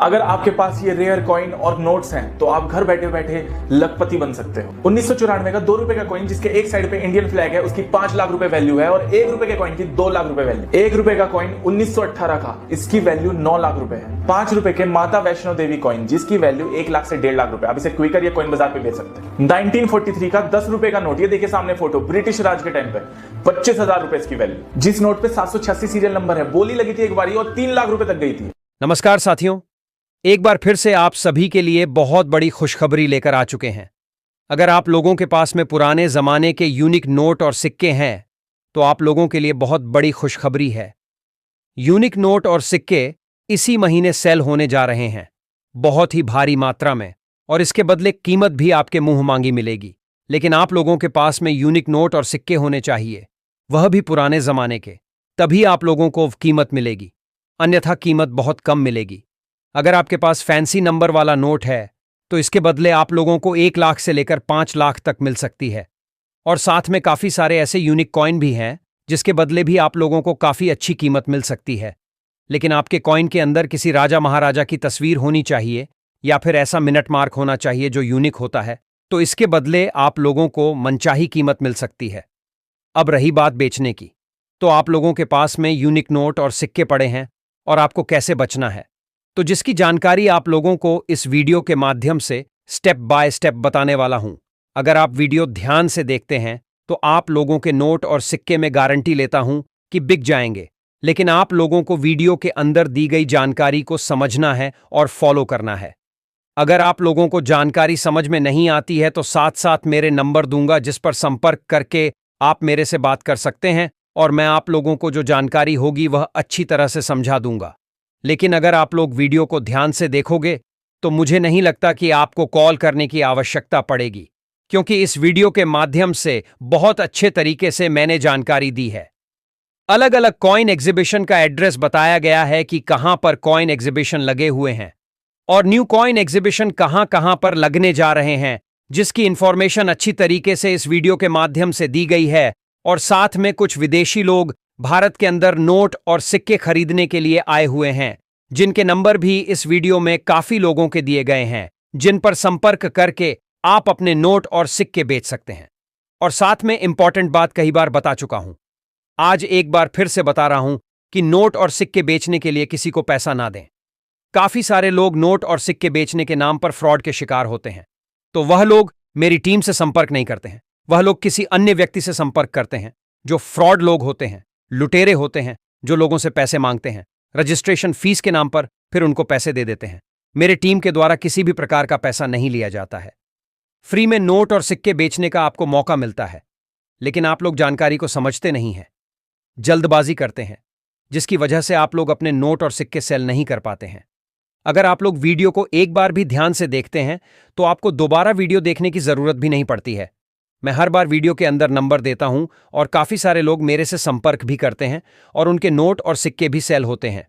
अगर आपके पास ये रेयर कॉइन और नोट्स हैं तो आप घर बैठे बैठे लखपति बन सकते हो। 1994 का 2 रुपए का कॉइन जिसके एक साइड पे इंडियन फ्लैग है, उसकी 5 लाख रुपए वैल्यू है, और 1 रुपए के कॉइन की 2 लाख रुपए वैल्यू। 1 रुपए का कॉइन 1918 का, इसकी वैल्यू 9 लाख रुपए है। 5 रुपए के माता वैष्णो देवी कॉइन जिसकी वैल्यू 1 लाख से 1.5 लाख रुपए। आप इसे क्विकर या कॉइन बाजार पे बेच सकते हैं। 1943 का 10 रुपए का नोट, ये देखिए सामने फोटो, ब्रिटिश राज के टाइम पे 25,000 रुपए इसकी वैल्यू। जिस नोट पे 786 सीरियल नंबर है, बोली लगी थी एक बारी और 3 लाख रुपए तक गई थी। नमस्कार साथियों, एक बार फिर से आप सभी के लिए बहुत बड़ी खुशखबरी लेकर आ चुके हैं। अगर आप लोगों के पास में पुराने जमाने के यूनिक नोट और सिक्के हैं तो आप लोगों के लिए बहुत बड़ी खुशखबरी है। यूनिक नोट और सिक्के इसी महीने सेल होने जा रहे हैं, बहुत ही भारी मात्रा में, और इसके बदले कीमत भी आपके मुंह मांगी मिलेगी। लेकिन आप लोगों के पास में यूनिक नोट और सिक्के होने चाहिए, वह भी पुराने जमाने के, तभी आप लोगों को कीमत मिलेगी, अन्यथा कीमत बहुत कम मिलेगी। अगर आपके पास फैंसी नंबर वाला नोट है तो इसके बदले आप लोगों को 1 लाख से लेकर 5 लाख तक मिल सकती है, और साथ में काफ़ी सारे ऐसे यूनिक कॉइन भी हैं जिसके बदले भी आप लोगों को काफ़ी अच्छी कीमत मिल सकती है। लेकिन आपके कॉइन के अंदर किसी राजा महाराजा की तस्वीर होनी चाहिए या फिर ऐसा मिनट मार्क होना चाहिए जो यूनिक होता है, तो इसके बदले आप लोगों को मनचाही कीमत मिल सकती है। अब रही बात बेचने की, तो आप लोगों के पास में यूनिक नोट और सिक्के पड़े हैं और आपको कैसे बचना है, तो जिसकी जानकारी आप लोगों को इस वीडियो के माध्यम से स्टेप बाय स्टेप बताने वाला हूं। अगर आप वीडियो ध्यान से देखते हैं तो आप लोगों के नोट और सिक्के में गारंटी लेता हूं कि बिक जाएंगे। लेकिन आप लोगों को वीडियो के अंदर दी गई जानकारी को समझना है और फॉलो करना है। अगर आप लोगों को जानकारी समझ में नहीं आती है तो साथ साथ मेरे नंबर दूंगा जिस पर संपर्क करके आप मेरे से बात कर सकते हैं, और मैं आप लोगों को जो जानकारी होगी वह अच्छी तरह से समझा दूंगा। लेकिन अगर आप लोग वीडियो को ध्यान से देखोगे तो मुझे नहीं लगता कि आपको कॉल करने की आवश्यकता पड़ेगी, क्योंकि इस वीडियो के माध्यम से बहुत अच्छे तरीके से मैंने जानकारी दी है। अलग अलग कॉइन एग्जीबिशन का एड्रेस बताया गया है कि कहां पर कॉइन एग्जीबिशन लगे हुए हैं और न्यू कॉइन एग्जीबिशन कहां कहां पर लगने जा रहे हैं, जिसकी इंफॉर्मेशन अच्छी तरीके से इस वीडियो के माध्यम से दी गई है। और साथ में कुछ विदेशी लोग भारत के अंदर नोट और सिक्के खरीदने के लिए आए हुए हैं, जिनके नंबर भी इस वीडियो में काफी लोगों के दिए गए हैं, जिन पर संपर्क करके आप अपने नोट और सिक्के बेच सकते हैं। और साथ में इंपॉर्टेंट बात कई बार बता चुका हूं, आज एक बार फिर से बता रहा हूं कि नोट और सिक्के बेचने के लिए किसी को पैसा ना दें। काफी सारे लोग नोट और सिक्के बेचने के नाम पर फ्रॉड के शिकार होते हैं, तो वह लोग मेरी टीम से संपर्क नहीं करते हैं, वह लोग किसी अन्य व्यक्ति से संपर्क करते हैं जो फ्रॉड लोग होते हैं, लुटेरे होते हैं, जो लोगों से पैसे मांगते हैं रजिस्ट्रेशन फीस के नाम पर, फिर उनको पैसे दे देते हैं। मेरे टीम के द्वारा किसी भी प्रकार का पैसा नहीं लिया जाता है। फ्री में नोट और सिक्के बेचने का आपको मौका मिलता है, लेकिन आप लोग जानकारी को समझते नहीं हैं, जल्दबाजी करते हैं, जिसकी वजह से आप लोग अपने नोट और सिक्के सेल नहीं कर पाते हैं। अगर आप लोग वीडियो को एक बार भी ध्यान से देखते हैं तो आपको दोबारा वीडियो देखने की जरूरत भी नहीं पड़ती है। मैं हर बार वीडियो के अंदर नंबर देता हूं और काफी सारे लोग मेरे से संपर्क भी करते हैं और उनके नोट और सिक्के भी सेल होते हैं।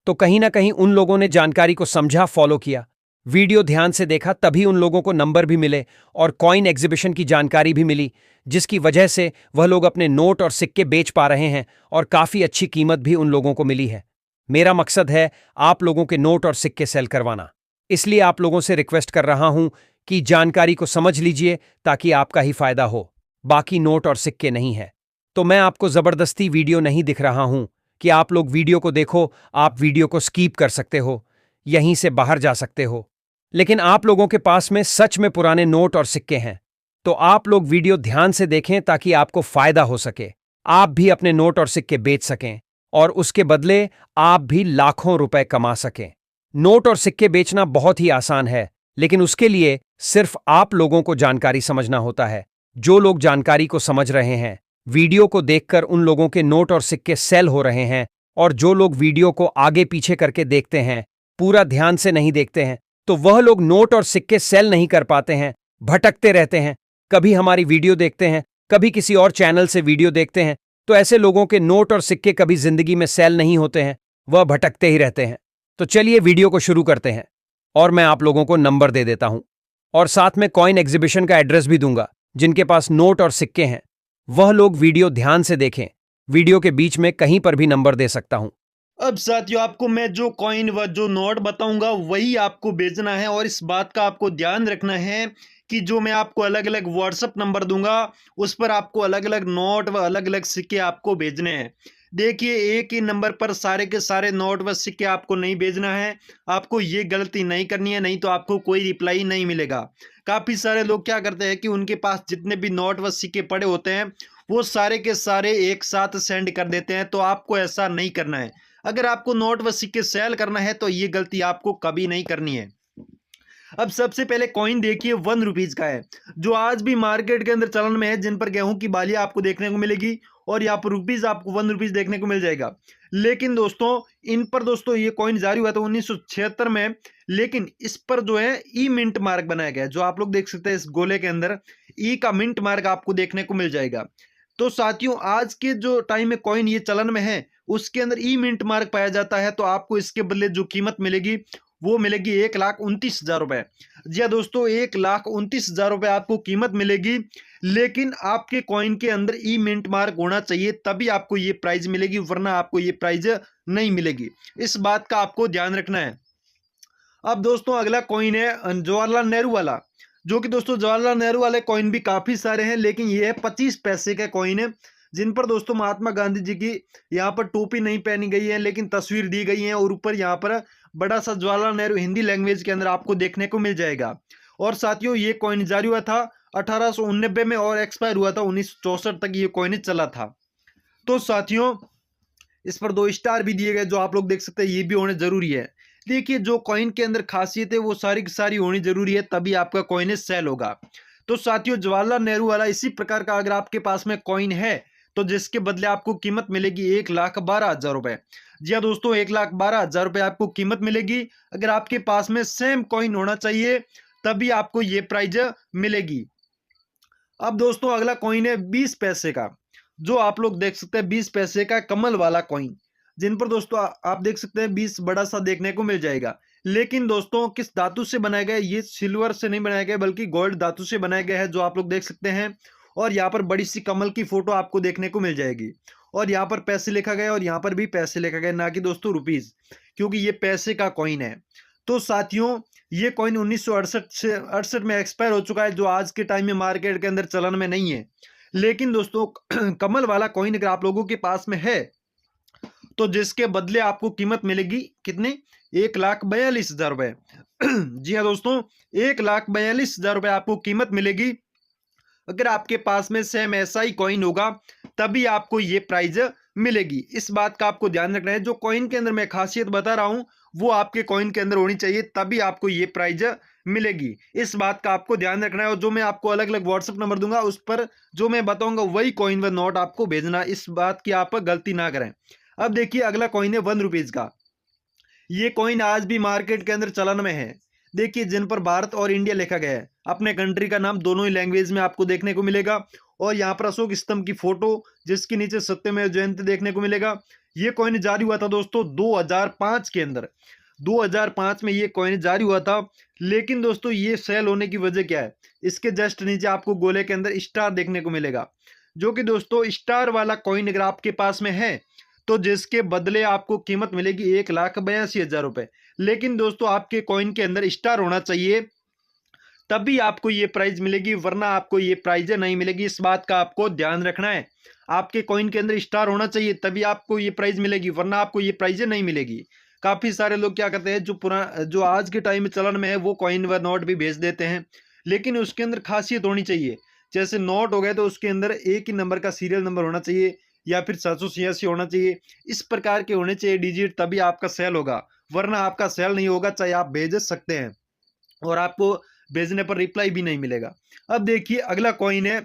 तो कहीं ना कहीं उन लोगों ने जानकारी को समझा, फॉलो किया, वीडियो ध्यान से देखा, तभी उन लोगों को नंबर भी मिले और कॉइन एग्जीबिशन की जानकारी भी मिली, जिसकी वजह से वह लोग अपने नोट और सिक्के बेच पा रहे हैं और काफी अच्छी कीमत भी उन लोगों को मिली है। मेरा मकसद है आप लोगों के नोट और सिक्के सेल करवाना, इसलिए आप लोगों से रिक्वेस्ट कर रहा हूं कि जानकारी को समझ लीजिए ताकि आपका ही फायदा हो, बाकी नोट और सिक्के नहीं है। तो मैं आपको जबरदस्ती वीडियो नहीं दिख रहा हूं कि आप लोग वीडियो को देखो, आप वीडियो को स्कीप कर सकते हो, यहीं से बाहर जा सकते हो। लेकिन आप लोगों के पास में सच में पुराने नोट और सिक्के हैं तो आप लोग वीडियो ध्यान से देखें ताकि आपको फायदा हो सके, आप भी अपने नोट और सिक्के बेच सकें और उसके बदले आप भी लाखों रुपए कमा सकें। नोट और सिक्के बेचना बहुत ही आसान है, लेकिन उसके लिए सिर्फ आप लोगों को जानकारी समझना होता है। जो लोग जानकारी को समझ रहे हैं, वीडियो को देखकर उन लोगों के नोट और सिक्के सेल हो रहे हैं, और जो लोग वीडियो को आगे पीछे करके देखते हैं, पूरा ध्यान से नहीं देखते हैं, तो वह लोग नोट और सिक्के सेल नहीं कर पाते हैं, भटकते रहते हैं। कभी हमारी वीडियो देखते हैं, कभी किसी और चैनल से वीडियो देखते हैं, तो ऐसे लोगों के नोट और सिक्के कभी जिंदगी में सेल नहीं होते हैं, वह भटकते ही रहते हैं। तो चलिए वीडियो को शुरू करते हैं और मैं आप लोगों को नंबर दे देता हूं और साथ में कॉइन एग्जीबिशन का एड्रेस भी दूंगा। जिनके पास नोट और सिक्के हैं वह लोग वीडियो ध्यान से देखें, वीडियो के बीच में कहीं पर भी नंबर दे सकता हूं। अब साथियों आपको मैं जो कॉइन व जो नोट बताऊंगा वही आपको बेचना है, और इस बात का आपको ध्यान रखना है कि जो मैं आपको अलग अलग व्हाट्सएप नंबर दूंगा उस पर आपको अलग अलग नोट व अलग अलग सिक्के आपको भेजने हैं। देखिए, एक ही नंबर पर सारे के सारे नोट व सिक्के आपको नहीं भेजना है। आपको ये गलती नहीं करनी है, नहीं तो आपको कोई रिप्लाई नहीं मिलेगा। काफ़ी सारे लोग क्या करते हैं कि उनके पास जितने भी नोट व सिक्के पड़े होते हैं वो सारे के सारे एक साथ सेंड कर देते हैं, तो आपको ऐसा नहीं करना है। अगर आपको नोट व सिक्के सेल करना है तो ये गलती आपको कभी नहीं करनी है। अब सबसे पहले कॉइन देखिए 1 रुपीज का है, जो आज भी मार्केट के अंदर चलन में है, जिन पर गेहूं की बालियां आपको देखने को मिलेगी, और यहाँ पर रुपीज आपको 1 रुपीज देखने को मिल जाएगा। लेकिन दोस्तों इन पर दोस्तों ये कॉइन जारी हुआ था 1976 में, लेकिन इस पर जो है ई मिंट मार्क बनाया गया है, जो आप लोग देख सकते हैं इस गोले के अंदर ई का मिंट मार्क आपको देखने को मिल जाएगा। तो साथियों आज के जो टाइम में कॉइन ये चलन में है उसके अंदर ई मिंट मार्क पाया जाता है, तो आपको इसके बदले जो कीमत मिलेगी वो मिलेगी 1,29,000 रुपए। जी हाँ दोस्तों, 1,29,000 रुपए आपको कीमत मिलेगी, लेकिन आपके कॉइन के अंदर ई मिंट मार्क होना चाहिए, तभी आपको ये प्राइज मिलेगी, वरना आपको ये प्राइज नहीं मिलेगी। इस बात का आपको ध्यान रखना है। अब दोस्तों अगला कॉइन है जवाहरलाल नेहरू वाला, जो कि दोस्तों जवाहरलाल नेहरू वाले कॉइन भी काफ़ी सारे हैं, लेकिन ये है 25 पैसे का कॉइन है, जिन पर दोस्तों महात्मा गांधी जी की यहाँ पर टोपी नहीं पहनी गई है, लेकिन तस्वीर दी गई है, और ऊपर यहाँ पर बड़ा सा जवाहरलाल नेहरू हिंदी लैंग्वेज के अंदर आपको देखने को मिल जाएगा। और साथियों ये कॉइन जारी हुआ था 1889 में और एक्सपायर हुआ था 1964 तक ये कॉइन चला था। तो साथियों इस पर 2 स्टार भी दिए गए, जो आप लोग देख सकते हैं, ये भी होने जरूरी है। देखिए जो कॉइन के अंदर खासियत है वो सारी की सारी होनी जरूरी है, तभी आपका कॉइन सेल होगा। तो साथियों जवाहरलाल नेहरू वाला इसी प्रकार का अगर आपके पास में कॉइन है तो जिसके बदले आपको कीमत मिलेगी 1,12,000 रुपए। जी हाँ दोस्तों, 1,12,000 रुपए आपको कीमत मिलेगी। अगर आपके पास में सेम कॉइन होना चाहिए तभी आपको ये प्राइज मिलेगी। अब दोस्तों अगला कॉइन है 20 पैसे का, जो आप लोग देख सकते हैं 20 पैसे का कमल वाला कॉइन, जिन पर दोस्तों आप देख सकते हैं 20 बड़ा सा देखने को मिल जाएगा। लेकिन दोस्तों किस धातु से बनाया गया है, ये सिल्वर से नहीं बनाया गया बल्कि गोल्ड धातु से बनाया गया है, जो आप लोग देख सकते हैं। और यहाँ पर बड़ी सी कमल की फोटो आपको देखने को मिल जाएगी, और यहाँ पर पैसे लिखा गया है, और यहाँ पर भी पैसे लिखा गया, ना कि दोस्तों रुपीज, क्योंकि ये पैसे का कॉइन है। तो साथियों ये कॉइन 1968 में एक्सपायर हो चुका है, जो आज के टाइम में मार्केट के अंदर चलन में नहीं है। लेकिन दोस्तों कमल वाला कॉइन अगर आप लोगों के पास में है तो जिसके बदले आपको कीमत मिलेगी कितने, 1,42,000 रुपए। जी हाँ दोस्तों, 1,42,000 रुपए आपको कीमत मिलेगी। अगर आपके पास में सेम ऐसा ही कॉइन होगा तभी आपको ये प्राइज मिलेगी। इस बात का आपको ध्यान रखना है। जो कॉइन के अंदर मैं खासियत बता रहा हूं वो आपके कॉइन के अंदर होनी चाहिए, तभी आपको ये प्राइज मिलेगी। इस बात का आपको ध्यान रखना है। और जो मैं आपको अलग अलग व्हाट्सएप नंबर दूंगा उस पर जो मैं बताऊंगा वही कॉइन व नोट आपको भेजना, इस बात की आप गलती ना करें। अब देखिए अगला कॉइन है 1 रुपीज का। ये कॉइन आज भी मार्केट के अंदर चलन में है। देखिए जिन पर भारत और इंडिया लिखा गया है, अपने कंट्री का नाम दोनों ही लैंग्वेज में आपको देखने को मिलेगा। और यहाँ पर अशोक स्तंभ की फोटो, जिसके नीचे सत्यमेव जयंती देखने को मिलेगा। ये कॉइन जारी हुआ था दोस्तों 2005 के अंदर, 2005 में ये कॉइन जारी हुआ था। लेकिन दोस्तों ये सेल होने की वजह क्या है, इसके जस्ट नीचे आपको गोले के अंदर स्टार देखने को मिलेगा, जो कि दोस्तों स्टार वाला कॉइन अगर आपके पास में है तो जिसके बदले आपको कीमत मिलेगी 1,82,000 रुपए। लेकिन दोस्तों आपके कॉइन के अंदर स्टार होना चाहिए तभी आपको ये प्राइज मिलेगी, वरना आपको ये प्राइज नहीं मिलेगी। इस बात का आपको ध्यान रखना है। आपके कॉइन के अंदर स्टार होना चाहिए तभी आपको ये प्राइज मिलेगी, वरना आपको ये प्राइज नहीं मिलेगी। काफी सारे लोग क्या करते हैं, जो आज के टाइम में चलन में है वो कॉइन व नोट भी भेज देते हैं, लेकिन उसके अंदर खासियत होनी चाहिए। जैसे नोट हो गए तो उसके अंदर एक ही नंबर का सीरियल नंबर होना चाहिए, या फिर 786 होना चाहिए। इस प्रकार के होने चाहिए डिजिट, तभी आपका सेल होगा, वरना आपका सेल नहीं होगा। चाहे आप भेज सकते हैं और आपको भेजने पर रिप्लाई भी नहीं मिलेगा। अब देखिए अगला कॉइन है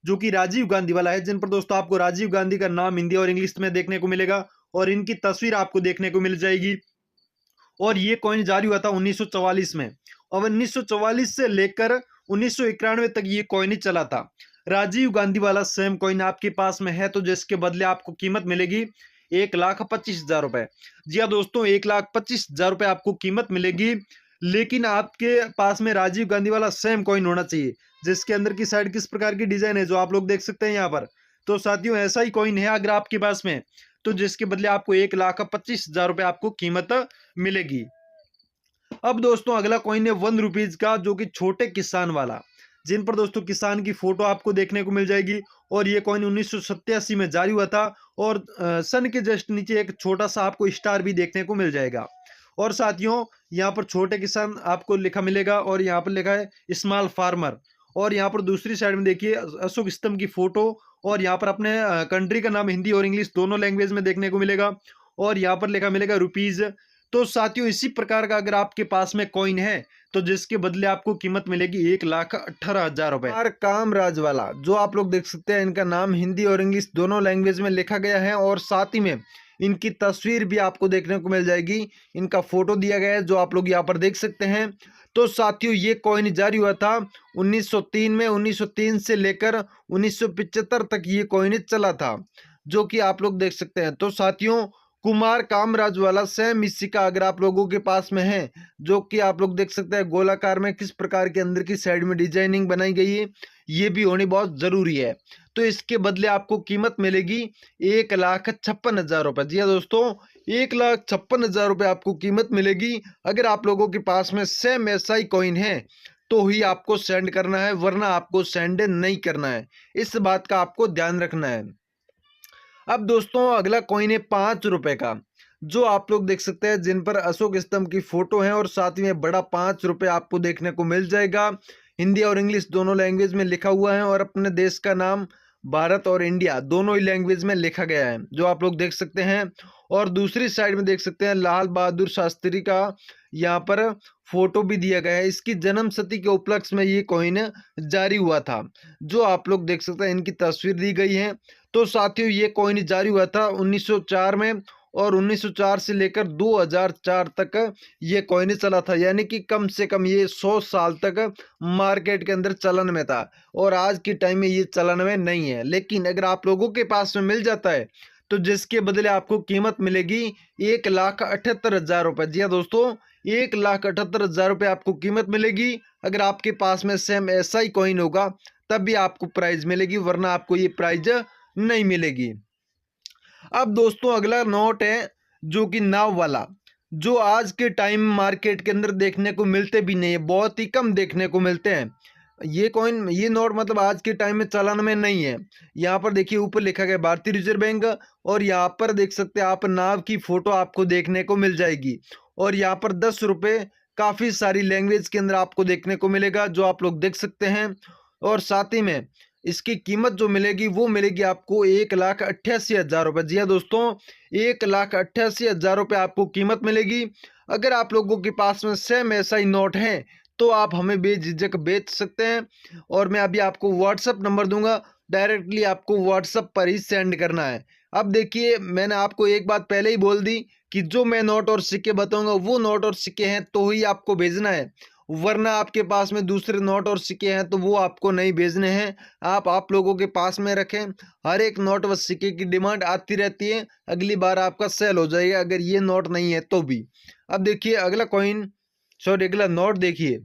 जो कि राजीव गांधी वाला है, जिन पर दोस्तों आपको राजीव गांधी का नाम हिंदी और इंग्लिश में देखने को मिलेगा, और इनकी तस्वीर आपको देखने को मिल जाएगी। और ये कॉइन जारी हुआ था 1944 में, और 1944 से लेकर 1991 तक ये कॉइन ही चला था। राजीव गांधी वाला सेम कॉइन आपके पास में है तो जिसके बदले आपको कीमत मिलेगी 1,25,000 रुपए। जी हाँ दोस्तों, 1,25,000 रुपए आपको कीमत मिलेगी। लेकिन आपके पास में राजीव गांधी वाला सेम कॉइन होना चाहिए, जिसके अंदर की साइड किस प्रकार की डिजाइन है जो आप लोग देख सकते हैं यहाँ पर। तो साथियों ऐसा ही कॉइन है अगर आपके पास में तो जिसके बदले आपको 1,25,000 रुपये आपको कीमत मिलेगी। अब दोस्तों अगला कॉइन है 1 रुपीज का, जो कि छोटे किसान वाला, जिन पर दोस्तों किसान की फोटो आपको देखने को मिल जाएगी। और ये कॉइन 1987 में जारी हुआ था और सन के जस्ट नीचे एक छोटा सा आपको स्टार भी देखने को मिल जाएगा। और साथियों यहाँ पर छोटे किसान आपको लिखा मिलेगा और यहाँ पर लिखा है स्मॉल फार्मर। और यहाँ पर दूसरी साइड में देखिए अशोक स्तंभ की फोटो और यहाँ पर अपने कंट्री का नाम हिंदी और इंग्लिश दोनों लैंग्वेज में देखने को मिलेगा और यहाँ पर लिखा मिलेगा रुपीज। तो साथियों इसी प्रकार का अगर आपके पास में कॉइन है तो जिसके बदले आपको कीमत मिलेगी 1,18,000 रुपए। कामराज वाला जो आप लोग देख सकते हैं, इनका नाम हिंदी और इंग्लिश दोनों लैंग्वेज में लिखा गया है और साथ ही में इनकी तस्वीर भी आपको देखने को मिल जाएगी। इनका फोटो दिया गया है जो आप लोग यहाँ पर देख सकते हैं। तो साथियों ये कॉइन जारी हुआ था 1903 में। 1903 से लेकर 1975 तक ये कॉइन चला था, जो कि आप लोग देख सकते हैं। तो साथियों कुमार कामराज वाला सेम इसी का अगर आप लोगों के पास में है, जो कि आप लोग देख सकते हैं गोलाकार में किस प्रकार के अंदर की साइड में डिजाइनिंग बनाई गई है, ये भी होनी बहुत जरूरी है। तो इसके बदले आपको कीमत मिलेगी 1,56,000 रुपए। जी हाँ दोस्तों 1,56,000 रुपए आपको कीमत मिलेगी। अगर आप लोगों के पास में सेम ऐसा ही कॉइन है तो ही आपको सेंड करना है, वरना आपको सेंड नहीं करना है। इस बात का आपको ध्यान रखना है। अब दोस्तों अगला कॉइन है 5 रुपए का, जो आप लोग देख सकते हैं, जिन पर अशोक स्तंभ की फोटो है और साथ में बड़ा 5 रुपए आपको देखने को मिल जाएगा। हिंदी और इंग्लिश दोनों लैंग्वेज में लिखा हुआ है और अपने देश का नाम भारत और इंडिया दोनों ही लैंग्वेज में लिखा गया है, जो आप लोग देख सकते हैं। और दूसरी साइड में देख सकते हैं लाल बहादुर शास्त्री का यहाँ पर फोटो भी दिया गया है। इसकी जन्म शती के उपलक्ष्य में ये कॉइन जारी हुआ था, जो आप लोग देख सकते हैं। इनकी तस्वीर दी गई है। तो साथियों ये कॉइन जारी हुआ था 1904 में और 1904 से लेकर 2004 तक ये कॉइन चला था, यानी कि कम से कम ये 100 साल तक मार्केट के अंदर चलन में था। और आज के टाइम में ये चलन में नहीं है, लेकिन अगर आप लोगों के पास में मिल जाता है तो जिसके बदले आपको कीमत मिलेगी 1,78,000 रुपए। जी हाँ दोस्तों 1,78,000 रुपए आपको कीमत मिलेगी। अगर आपके पास में सेम ऐसा ही कॉइन होगा तब भी आपको प्राइज मिलेगी, वरना आपको ये प्राइज नहीं मिलेगी। अब दोस्तों अगला नोट है जो कि नाव वाला, जो आज के टाइम मार्केट के अंदर देखने को मिलते भी नहीं है, बहुत ही कम देखने को मिलते हैं। ये कॉइन ये नोट मतलब आज के टाइम में चलन में नहीं है। यहाँ पर देखिए ऊपर लिखा गया भारतीय रिजर्व बैंक और यहाँ पर देख सकते हैं आप नाव की फोटो आपको देखने को मिल जाएगी। और यहाँ पर 10 रुपये काफ़ी सारी लैंग्वेज के अंदर आपको देखने को मिलेगा, जो आप लोग देख सकते हैं। और साथ ही में इसकी कीमत जो मिलेगी वो मिलेगी आपको 1,88,000 रुपये। जी हाँ दोस्तों 1,88,000 रुपये आपको कीमत मिलेगी। अगर आप लोगों के पास में सेम ऐसा ही नोट है तो आप हमें बेझिझक बेच सकते हैं और मैं अभी आपको व्हाट्सअप नंबर दूंगा, डायरेक्टली आपको व्हाट्सअप पर ही सेंड करना है। अब देखिए मैंने आपको एक बात पहले ही बोल दी कि जो मैं नोट और सिक्के बताऊंगा वो नोट और सिक्के हैं तो ही आपको भेजना है, वरना आपके पास में दूसरे नोट और सिक्के हैं तो वो आपको नहीं भेजने हैं। आप लोगों के पास में रखें। हर एक नोट व सिक्के की डिमांड आती रहती है, अगली बार आपका सेल हो जाएगा अगर ये नोट नहीं है तो भी। अब देखिए अगला कॉइन अगला नोट देखिए,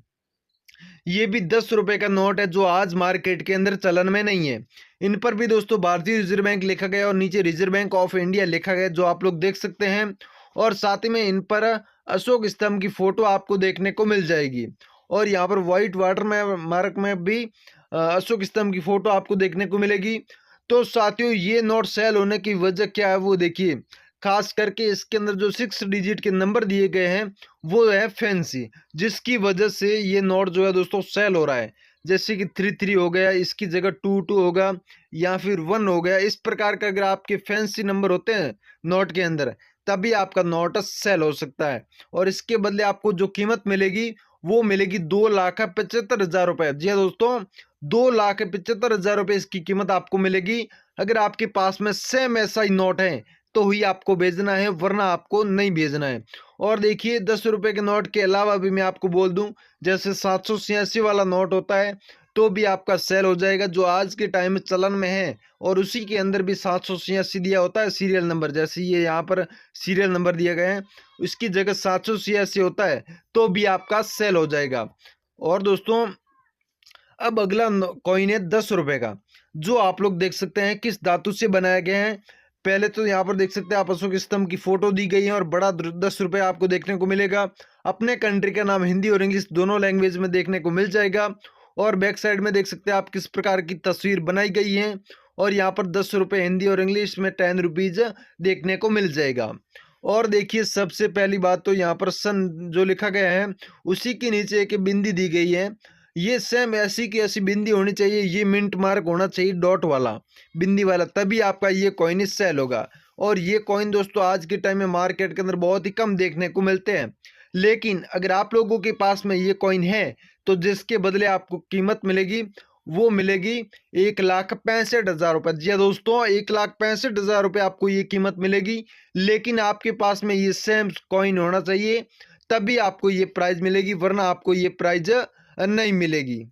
ये भी 10 रुपए का नोट है जो आज मार्केट के अंदर चलन में नहीं है। इन पर भी दोस्तों भारतीय रिजर्व बैंक लिखा गया और नीचे रिजर्व बैंक ऑफ इंडिया लिखा गया, जो आप लोग देख सकते हैं। और साथ ही में इन पर अशोक स्तंभ की फोटो आपको देखने को मिल जाएगी और यहाँ पर व्हाइट वाटर में मार्क में भी अशोक स्तंभ की फोटो आपको देखने को मिलेगी। तो साथियों ये नोट सेल होने की वजह क्या है वो देखिए, खास करके इसके अंदर जो 6 डिजिट के नंबर दिए गए हैं वो है फैंसी, जिसकी वजह से ये नोट जो है दोस्तों सेल हो रहा है। जैसे कि 33 हो गया, इसकी जगह 22 होगा या फिर 1 हो गया। इस प्रकार का अगर आपके फैंसी नंबर होते हैं नोट के अंदर तभी आपका नोट सेल हो सकता है। और इसके बदले आपको जो कीमत मिलेगी वो मिलेगी 2,75,000 रुपये। जी हाँ दोस्तों 2,75,000 रुपये इसकी कीमत आपको मिलेगी। अगर आपके पास में सेम ऐसा ही नोट है तो ही आपको भेजना है, वरना आपको नहीं भेजना है। और देखिए 10 रुपये के नोट के अलावा भी मैं आपको बोल दूं, जैसे 786 वाला नोट होता है तो भी आपका सेल हो जाएगा, जो आज के टाइम में चलन में है। और उसी के अंदर भी 786 दिया होता है सीरियल नंबर, जैसे ये यहाँ पर सीरियल नंबर दिया गया है, उसकी जगह 786 होता है तो भी आपका सेल हो जाएगा। और दोस्तों अब अगला कॉइन है 10 रुपये का, जो आप लोग देख सकते हैं किस धातु से बनाया गया है। पहले तो यहाँ पर देख सकते हैं आप अशोक स्तंभ की फोटो दी गई है और बड़ा 10 रुपये आपको देखने को मिलेगा। अपने कंट्री का नाम हिंदी और इंग्लिश दोनों लैंग्वेज में देखने को मिल जाएगा। और बैक साइड में देख सकते हैं आप किस प्रकार की तस्वीर बनाई गई है। और यहाँ पर 10 रुपये हिंदी और इंग्लिश में 10 रुपीज देखने को मिल जाएगा। और देखिए सबसे पहली बात तो यहाँ पर सन जो लिखा गया है उसी के नीचे एक बिंदी दी गई है। ये सेम ऐसी की ऐसी बिंदी होनी चाहिए, ये मिंट मार्क होना चाहिए डॉट वाला, बिंदी वाला, तभी आपका ये कॉइन सेल होगा। और ये कॉइन दोस्तों आज के टाइम में मार्केट के अंदर बहुत ही कम देखने को मिलते हैं। लेकिन अगर आप लोगों के पास में ये कॉइन है तो जिसके बदले आपको कीमत मिलेगी वो मिलेगी 1,65,000 रुपये। जी हाँ दोस्तों, 1,65,000 रुपये आपको ये कीमत मिलेगी। लेकिन आपके पास में ये सेम कॉइन होना चाहिए तभी आपको ये प्राइज मिलेगी, वरना आपको ये प्राइज नहीं मिलेगी।